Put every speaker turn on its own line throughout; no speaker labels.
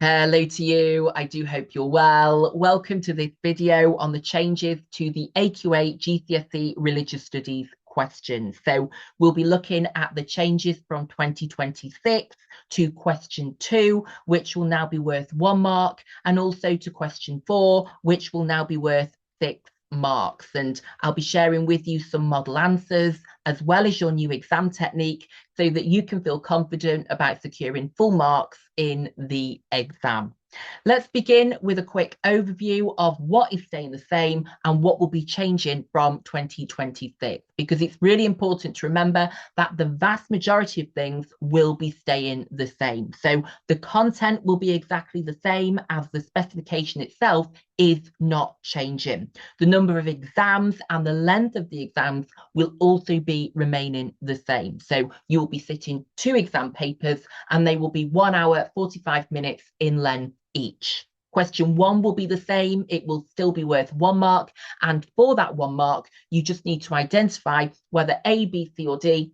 Hello to you. I do hope you're well. Welcome to this video on the changes to the AQA GCSE Religious Studies questions. So we'll be looking at the changes from 2026 to question 2, which will now be worth 1 mark, and also to question 4, which will now be worth 6 marks. And I'll be sharing with you some model answers as well as your new exam technique so that you can feel confident about securing full marks in the exam. Let's begin with a quick overview of what is staying the same and what will be changing from 2026, because it's really important to remember that the vast majority of things will be staying the same. So the content will be exactly the same as the specification itself is not changing. The number of exams and the length of the exams will also be remaining the same. So you will be sitting 2 exam papers and they will be 1 hour, 45 minutes in length each. Question 1 will be the same. It will still be worth 1 mark. And for that 1 mark, you just need to identify whether A, B, C, or D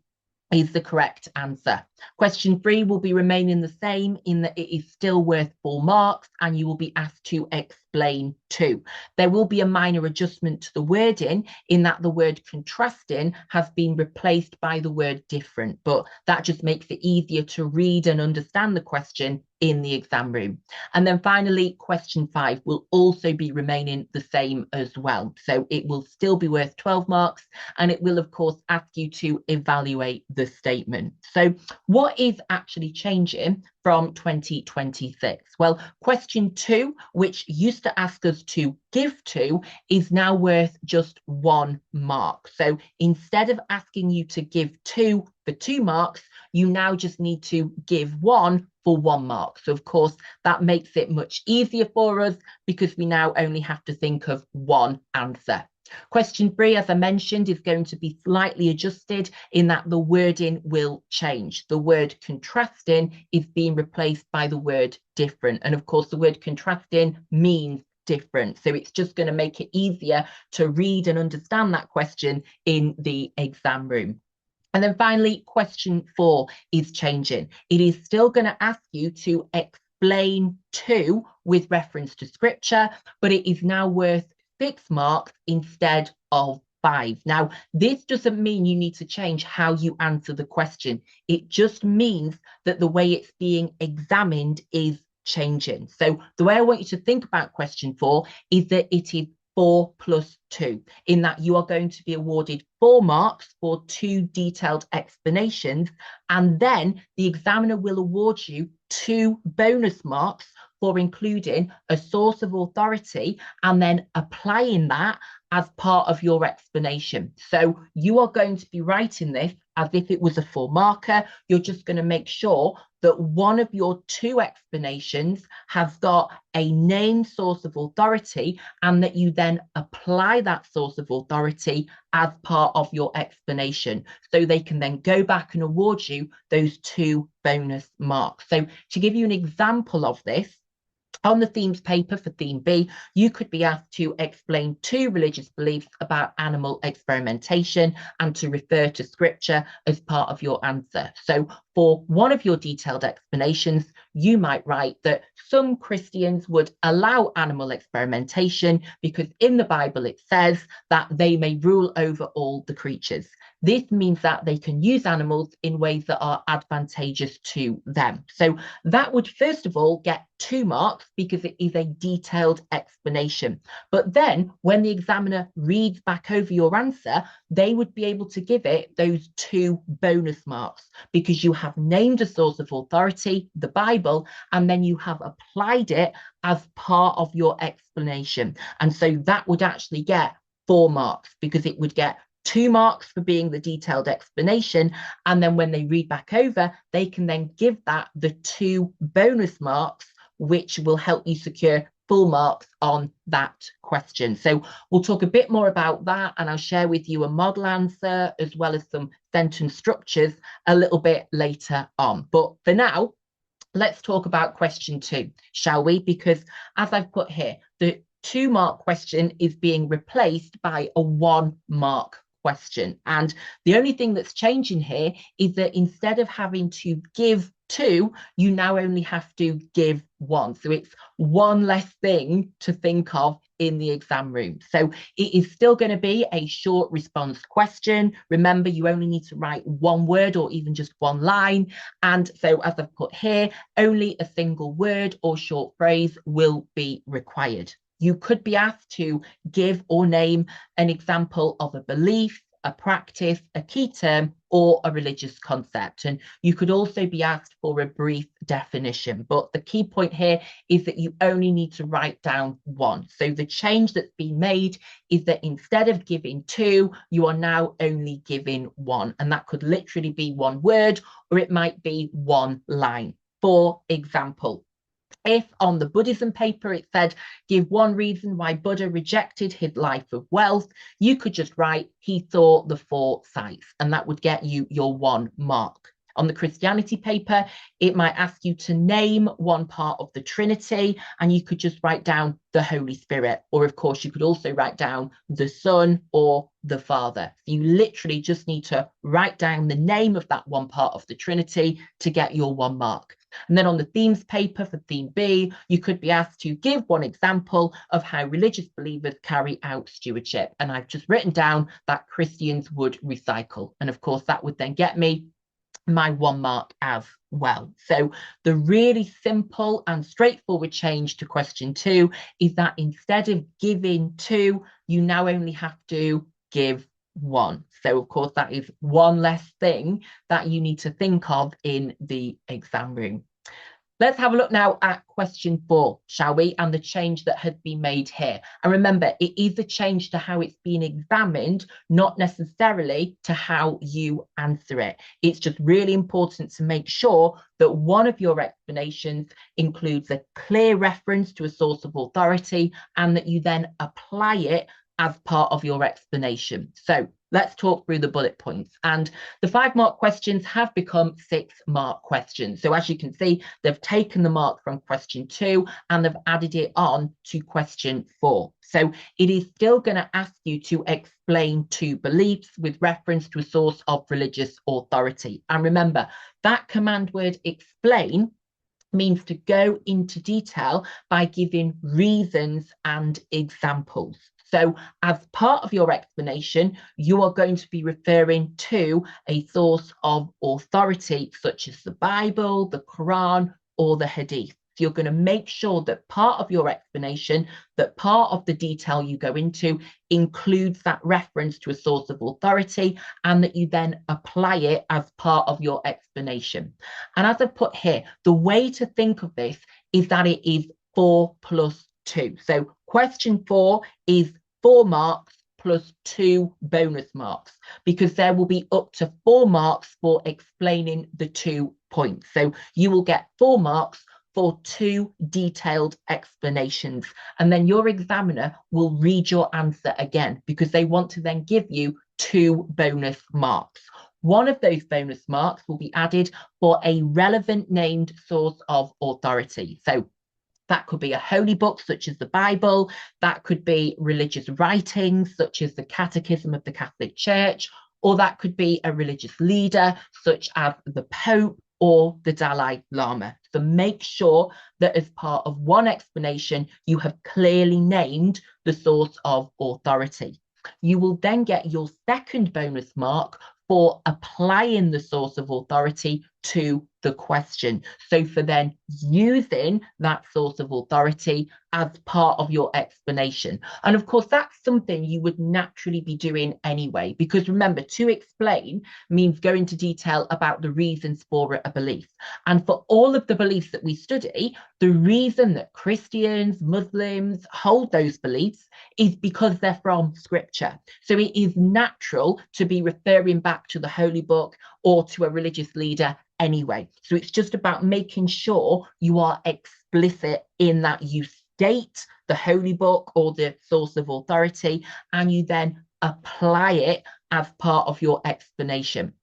is the correct answer. Question 3 will be remaining the same in that it is still worth 4 marks and you will be asked to explain 2. There will be a minor adjustment to the wording in that the word contrasting has been replaced by the word different, but that just makes it easier to read and understand the question in the exam room. And then finally, question 5 will also be remaining the same as well. So it will still be worth 12 marks and it will of course ask you to evaluate the statement. So what is actually changing from 2026? Well, question 2, which used to ask us to give 2, is now worth just 1 mark. So instead of asking you to give 2 for 2 marks, you now just need to give 1 for 1 mark. So of course, that makes it much easier for us because we now only have to think of 1 answer. Question 3, as I mentioned, is going to be slightly adjusted in that the wording will change. The word contrasting is being replaced by the word different. And of course, the word contrasting means different. So it's just going to make it easier to read and understand that question in the exam room. And then finally, question 4 is changing. It is still going to ask you to explain 2 with reference to scripture, but it is now worth 6 marks instead of 5. Now, this doesn't mean you need to change how you answer the question. It just means that the way it's being examined is changing. So the way I want you to think about question 4 is that it is 4 plus 2, in that you are going to be awarded 4 marks for 2 detailed explanations, and then the examiner will award you 2 bonus marks for including a source of authority and then applying that as part of your explanation. So you are going to be writing this as if it was a full marker. You're just going to make sure that one of your 2 explanations has got a named source of authority and that you then apply that source of authority as part of your explanation. So they can then go back and award you those 2 bonus marks. So to give you an example of this, on the themes paper for theme B, you could be asked to explain 2 religious beliefs about animal experimentation and to refer to scripture as part of your answer. So for one of your detailed explanations, you might write that some Christians would allow animal experimentation because in the Bible it says that they may rule over all the creatures. This means that they can use animals in ways that are advantageous to them. So that would first of all get 2 marks because it is a detailed explanation. But then when the examiner reads back over your answer, they would be able to give it those 2 bonus marks because you have named a source of authority, the Bible, and then you have applied it as part of your explanation. And so that would actually get 4 marks because it would get 2 marks for being the detailed explanation, and then when they read back over, they can then give that the 2 bonus marks, which will help you secure full marks on that question. So we'll talk a bit more about that, and I'll share with you a model answer as well as some sentence structures a little bit later on. But for now, let's talk about question 2, shall we? Because as I've put here, the 2 mark question is being replaced by a 1 mark question. And the only thing that's changing here is that instead of having to give 2, you now only have to give 1. So it's one less thing to think of in the exam room. So it is still going to be a short response question. Remember, you only need to write 1 word or even just 1 line. And so as I've put here, only a single word or short phrase will be required. You could be asked to give or name an example of a belief, a practice, a key term, or a religious concept. And you could also be asked for a brief definition. But the key point here is that you only need to write down 1. So the change that's been made is that instead of giving 2, you are now only giving 1. And that could literally be 1 word, or it might be 1 line. For example, if on the Buddhism paper it said, give 1 reason why Buddha rejected his life of wealth, you could just write, he saw the 4 sights, and that would get you your 1 mark. On the Christianity paper, it might ask you to name 1 part of the Trinity, and you could just write down the Holy Spirit. Or of course, you could also write down the Son or the Father. You literally just need to write down the name of that 1 part of the Trinity to get your 1 mark. And then on the themes paper for theme B, you could be asked to give 1 example of how religious believers carry out stewardship. And I've just written down that Christians would recycle. And of course, that would then get me my 1 mark as well. So the really simple and straightforward change to question 2 is that instead of giving 2, you now only have to give 1. So of course, that is 1 less thing that you need to think of in the exam room. Let's have a look now at question 4, shall we? And the change that has been made here. And remember, it is a change to how it's been examined, not necessarily to how you answer it. It's just really important to make sure that one of your explanations includes a clear reference to a source of authority and that you then apply it as part of your explanation. So let's talk through the bullet points. And the 5-mark questions have become 6-mark questions. So as you can see, they've taken the mark from question 2 and they've added it on to question 4. So it is still going to ask you to explain 2 beliefs with reference to a source of religious authority. And remember, that command word explain means to go into detail by giving reasons and examples. So as part of your explanation, you are going to be referring to a source of authority, such as the Bible, the Quran, or the Hadith. So you're going to make sure that part of your explanation, that part of the detail you go into includes that reference to a source of authority and that you then apply it as part of your explanation. And as I've put here, the way to think of this is that it is 4 plus 2. So question 4 is 4 marks plus 2 bonus marks, because there will be up to 4 marks for explaining the 2 points. So you will get 4 marks for 2 detailed explanations. And then your examiner will read your answer again, because they want to then give you 2 bonus marks. One of those bonus marks will be added for a relevant named source of authority. So that could be a holy book, such as the Bible. That could be religious writings, such as the Catechism of the Catholic Church, or that could be a religious leader, such as the Pope or the Dalai Lama. So make sure that as part of one explanation, you have clearly named the source of authority. You will then get your second bonus mark for applying the source of authority to the question. So for then using that source of authority as part of your explanation. And of course, that's something you would naturally be doing anyway, because remember, to explain means go into detail about the reasons for a belief. And for all of the beliefs that we study, the reason that Christians, Muslims hold those beliefs is because they're from scripture. So it is natural to be referring back to the holy book or to a religious leader anyway. So it's just about making sure you are explicit in that you state the holy book or the source of authority, and you then apply it as part of your explanation.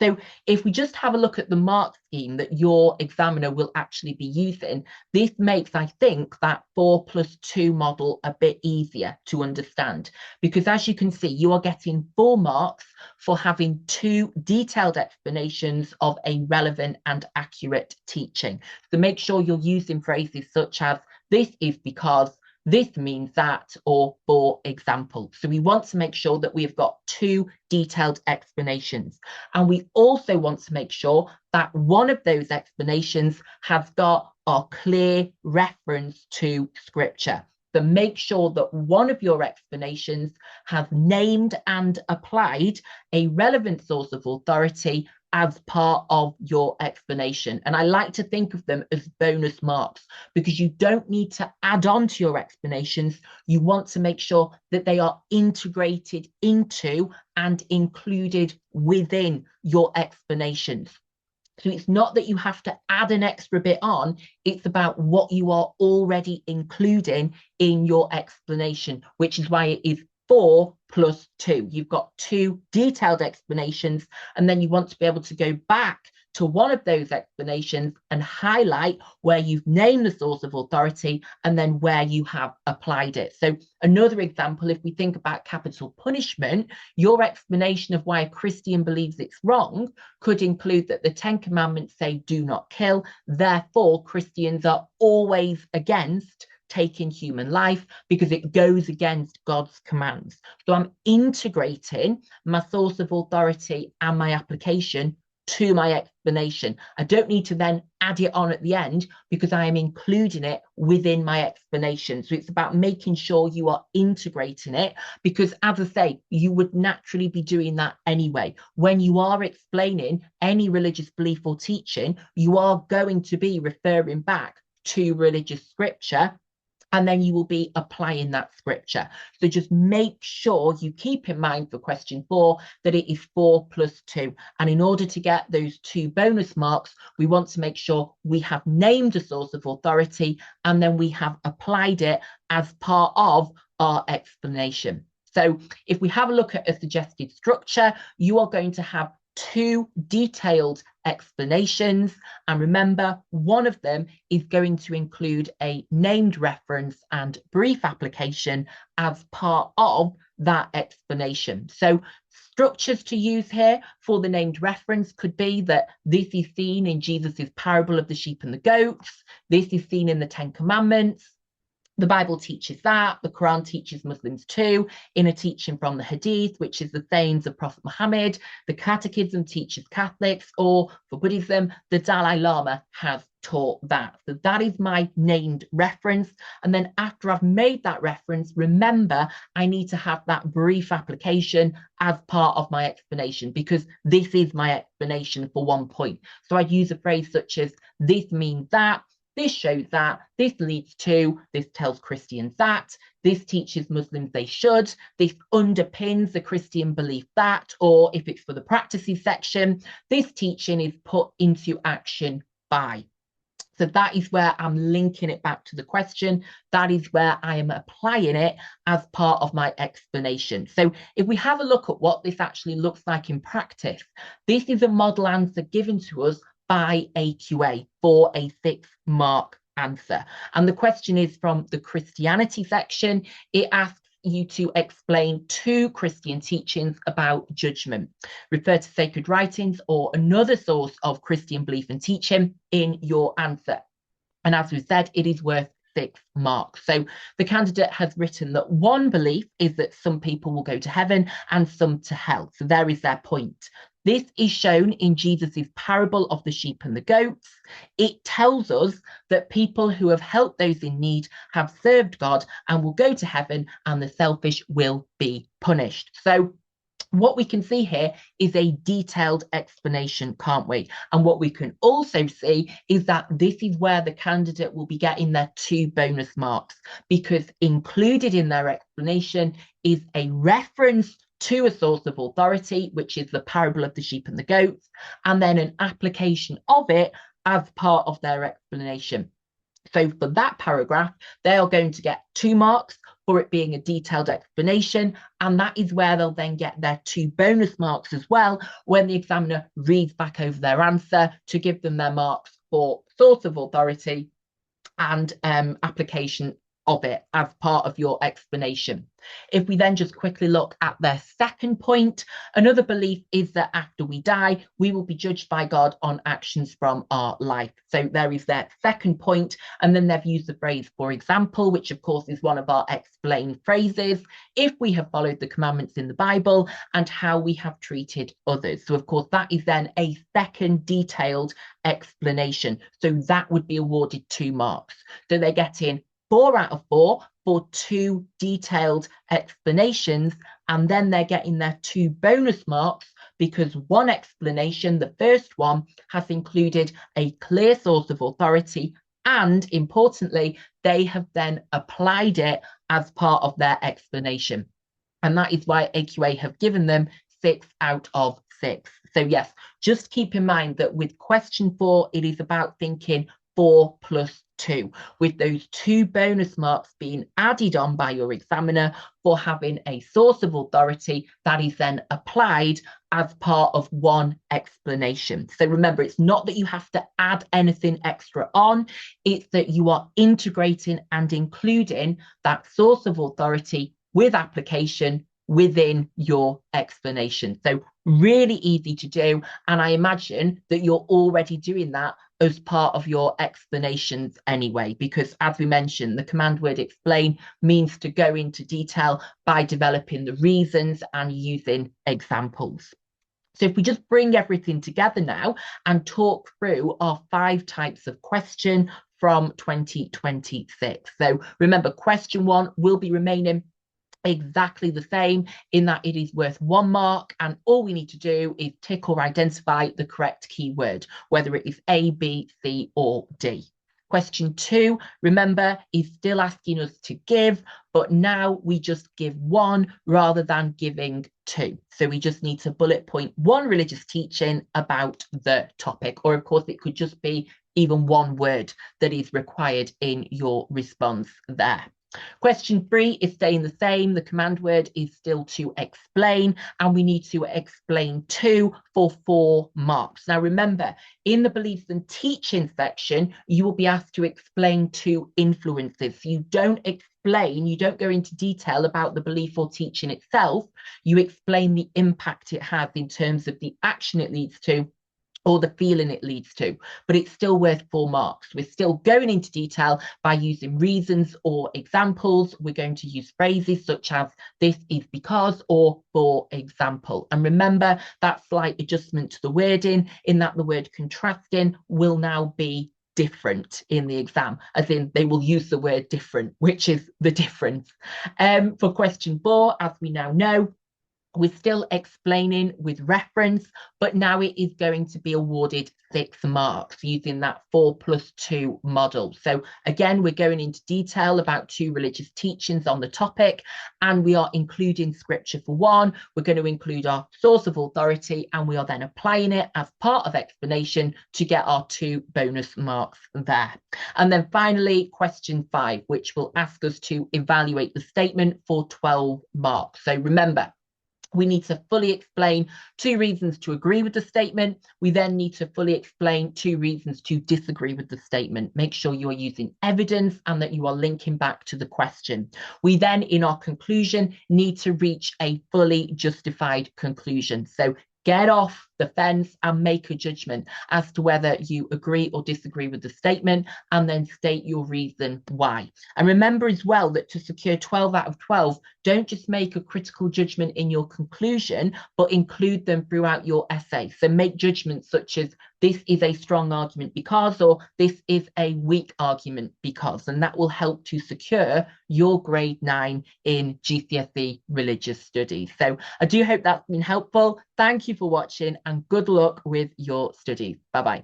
So if we just have a look at the mark scheme that your examiner will actually be using, this makes, I think, that 4+2 model a bit easier to understand, because as you can see, you are getting 4 marks for having 2 detailed explanations of a relevant and accurate teaching. So make sure you're using phrases such as, this is because, this means that, or for example. So we want to make sure that we've got 2 detailed explanations. And we also want to make sure that one of those explanations has got a clear reference to scripture. So make sure that one of your explanations has named and applied a relevant source of authority as part of your explanation. And I like to think of them as bonus marks, because you don't need to add on to your explanations. You want to make sure that they are integrated into and included within your explanations. So it's not that you have to add an extra bit on, it's about what you are already including in your explanation, which is why it is 4+2. You've got 2 detailed explanations, and then you want to be able to go back to one of those explanations and highlight where you've named the source of authority and then where you have applied it. So another example, if we think about capital punishment, your explanation of why a Christian believes it's wrong could include that the 10 Commandments say do not kill, therefore Christians are always against taking human life because it goes against God's commands. So I'm integrating my source of authority and my application to my explanation. I don't need to then add it on at the end, because I am including it within my explanation. So it's about making sure you are integrating it, because as I say, you would naturally be doing that anyway. When you are explaining any religious belief or teaching, you are going to be referring back to religious scripture, and then you will be applying that scripture. So just make sure you keep in mind for question 4 that it is 4+2. And in order to get those 2 bonus marks, we want to make sure we have named a source of authority and then we have applied it as part of our explanation. So if we have a look at a suggested structure, you are going to have 2 detailed explanations, and remember, one of them is going to include a named reference and brief application as part of that explanation. So structures to use here for the named reference could be that this is seen in Jesus's parable of the sheep and the goats, this is seen in the 10 Commandments, the Bible teaches that, the Quran teaches Muslims too, in a teaching from the Hadith, which is the sayings of Prophet Muhammad, the Catechism teaches Catholics, or for Buddhism, the Dalai Lama has taught that. So that is my named reference. And then after I've made that reference, remember, I need to have that brief application as part of my explanation, because this is my explanation for one point. So I'd use a phrase such as, this means that, this shows that, this leads to, this tells Christians that, this teaches Muslims they should, this underpins the Christian belief that, or if it's for the practices section, this teaching is put into action by. So that is where I'm linking it back to the question. That is where I am applying it as part of my explanation. So if we have a look at what this actually looks like in practice, this is a model answer given to us by AQA for a 6-mark answer. And the question is from the Christianity section. It asks you to explain 2 Christian teachings about judgment, refer to sacred writings or another source of Christian belief and teaching in your answer. And as we said, it is worth 6 marks. So the candidate has written that one belief is that some people will go to heaven and some to hell. So there is their point. This is shown in Jesus's parable of the sheep and the goats. It tells us that people who have helped those in need have served God and will go to heaven, and the selfish will be punished. So what we can see here is a detailed explanation, can't we? And what we can also see is that this is where the candidate will be getting their 2 bonus marks, because included in their explanation is a reference to a source of authority, which is the parable of the sheep and the goats, and then an application of it as part of their explanation. So for that paragraph, they are going to get 2 marks for it being a detailed explanation. And that is where they'll then get their 2 bonus marks as well when the examiner reads back over their answer to give them their marks for source of authority and application of it as part of your explanation. If we then just quickly look at their second point, another belief is that after we die, we will be judged by God on actions from our life. So there is their second point. And then they've used the phrase, for example, which of course is one of our explain phrases, if we have followed the commandments in the Bible and how we have treated others. So of course, that is then a second detailed explanation. So that would be awarded 2 marks. So they're getting 4 out of 4 for 2 detailed explanations, and then they're getting their 2 bonus marks because one explanation, the first one, has included a clear source of authority, and importantly, they have then applied it as part of their explanation. And that is why AQA have given them 6 out of 6. So yes, just keep in mind that with question 4, it is about thinking 4 plus 2, with those 2 bonus marks being added on by your examiner for having a source of authority that is then applied as part of one explanation. So remember, it's not that you have to add anything extra on, it's that you are integrating and including that source of authority with application within your explanation. So really easy to do, and I imagine that you're already doing that as part of your explanations anyway, because as we mentioned, the command word explain means to go into detail by developing the reasons and using examples. So if we just bring everything together now and talk through our 5 types of question from 2026. So remember, question 1 will be remaining exactly the same in that it is worth 1 mark, and all we need to do is tick or identify the correct keyword, whether it is A, B, C or D. Question 2, remember, is still asking us to give, but now we just give 1 rather than giving 2. So we just need to bullet point 1 religious teaching about the topic, or of course it could just be even 1 word that is required in your response there. Question 3 is staying the same. The command word is still to explain, and we need to explain 2 for 4 marks. Now, remember, in the beliefs and teaching section, you will be asked to explain 2 influences. So you don't explain, you don't go into detail about the belief or teaching itself. You explain the impact it has in terms of the action it leads to, or the feeling it leads to, but it's still worth 4 marks. We're still going into detail by using reasons or examples. We're going to use phrases such as this is because or for example. And remember that slight adjustment to the wording in that the word contrasting will now be different in the exam, as in they will use the word different, which is the difference. For question 4, as we now know, we're still explaining with reference, but now it is going to be awarded 6 marks using that 4 plus 2 model. So again, we're going into detail about 2 religious teachings on the topic, and we are including scripture for 1. We're going to include our source of authority, and we are then applying it as part of explanation to get our 2 bonus marks there. And then finally, question 5, which will ask us to evaluate the statement for 12 marks. So remember, we need to fully explain 2 reasons to agree with the statement. We then need to fully explain 2 reasons to disagree with the statement. Make sure you are using evidence and that you are linking back to the question. We then, in our conclusion, need to reach a fully justified conclusion. So get off the fence and make a judgment as to whether you agree or disagree with the statement, and then state your reason why. And remember as well that to secure 12 out of 12, don't just make a critical judgment in your conclusion, but include them throughout your essay. So make judgments such as this is a strong argument because, or this is a weak argument because, and that will help to secure your grade 9 in GCSE Religious Studies. So I do hope that's been helpful. Thank you for watching and good luck with your studies. Bye-bye.